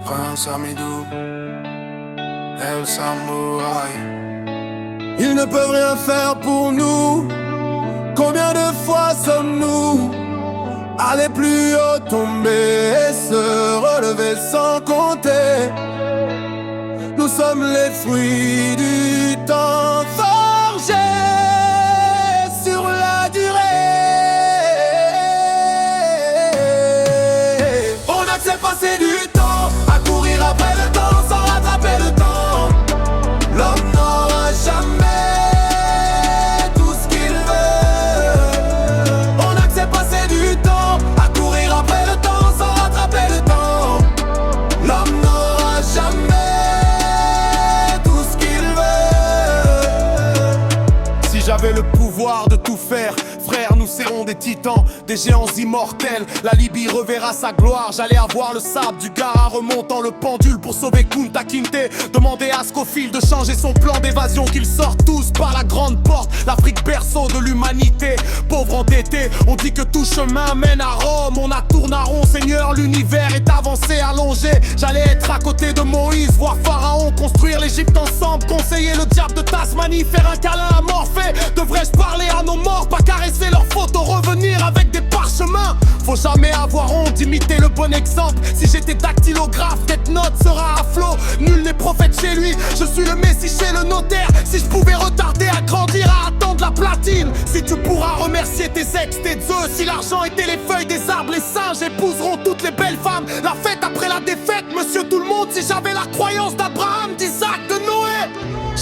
Prince Amidou, El Samouraï. Ils ne peuvent rien faire pour nous. Combien de fois sommes-nous allés plus haut, tomber et se relever sans compter? Nous sommes les fruits du temps forgés sur la durée. On accepte passer du temps à courir après le temps sans rattraper le temps. L'homme n'aura jamais tout ce qu'il veut. On accepte passer du temps à courir après le temps sans rattraper le temps. L'homme n'aura jamais tout ce qu'il veut. Si j'avais le pouvoir de tout faire, frère, nous serrons des titans, des géants immortels. La Libye reverra sa gloire. J'allais avoir le sable du Gara remontant le pendule pour sauver Kunta Kinte. Demander à Scofield de changer son plan d'évasion, qu'ils sortent tous par la grande porte. L'Afrique berceau de l'humanité, pauvre endetté. On dit que tout chemin mène à Rome. On a tourné à rond, Seigneur, l'univers est avancé, allongé. J'allais être à côté de Moïse, voir Pharaon construire l'Égypte ensemble, conseiller le diable de Tasmanie, faire un câlin à Morphée. Devrais-je parler à nos morts, pas caresser leurs photos, revenir avec des parchemins? Faut jamais avoir honte d'imiter le bon exemple. Si j'étais dactylographe, cette note sera à flot. Nul n'est prophète chez lui, je suis le messie chez le notaire. Si je pouvais retarder à grandir, à attendre la platine. Si tu pourras remercier tes ex, tes œufs. Si l'argent était les feuilles des arbres, les singes épouseront toutes les belles femmes. La fête après la défaite, monsieur tout le monde. Si j'avais la croyance d'Abraham, d'Isaac, de Noé,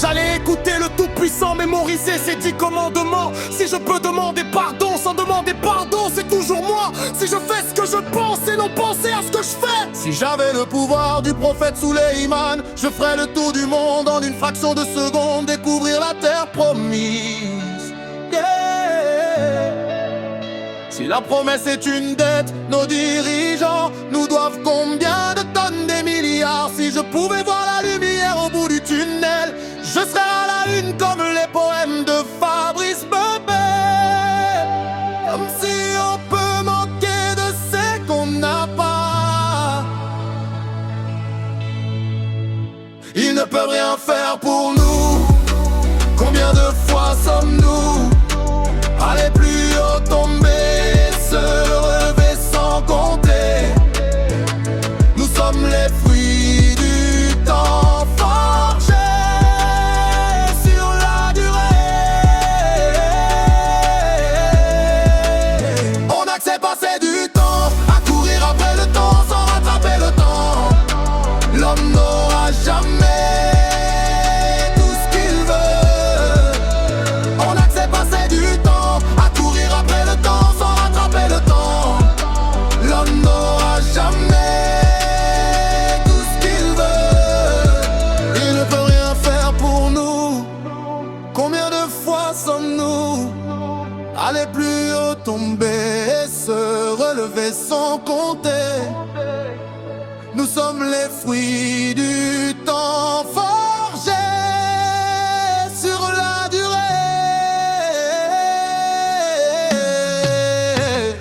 j'allais écouter le Tout-Puissant, mémoriser ses 10 commandements. Si je peux demander pardon sans demander pardon, c'est toujours moi. Si je fais ce que je pense et non penser à ce que je fais. Si j'avais le pouvoir du prophète Souleyman, je ferais le tour du monde en une fraction de seconde, découvrir la terre promise. Yeah. Si la promesse est une dette, nos dirigeants nous doivent combien de tonnes, des milliards? Si je pouvais voir la lumière au bout du tunnel, je serais à la une comme les poèmes de Fabrice Bebé. Comme si on peut manquer de ce qu'on n'a pas. Ils ne peuvent rien faire pour nous. Combien de fois sommes-nous allés plus haut, tomber, se relever sans compter? Nous sommes les fruits du temps forgés sur la durée. On accepte passer du temps à courir après le temps sans rattraper le temps. L'homme n'aura jamais tout ce qu'il veut. On accepte passer du temps à courir après le temps sans rattraper le temps. L'homme n'aura jamais tout ce qu'il veut. Il ne peut rien faire pour nous. Combien de fois sommes-nous allés plus haut, tomber et se relever sans compter? Nous sommes les fruits du temps forgés sur la durée.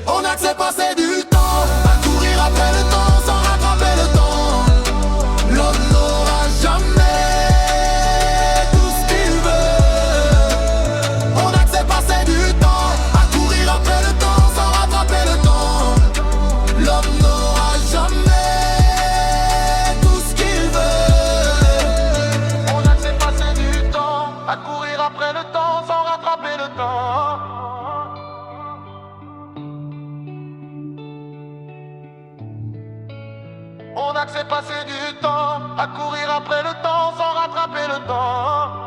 On accepte passer du temps à courir après le temps sans rattraper le temps. L'homme n'aura jamais tout ce qu'il veut. On accepte passer du temps à courir après le temps sans rattraper le temps. L'homme n'aura jamais tout ce qu'il veut. On accepte passer du temps à courir après le temps sans rattraper le temps. On accepte passer du temps à courir après le temps sans rattraper le temps.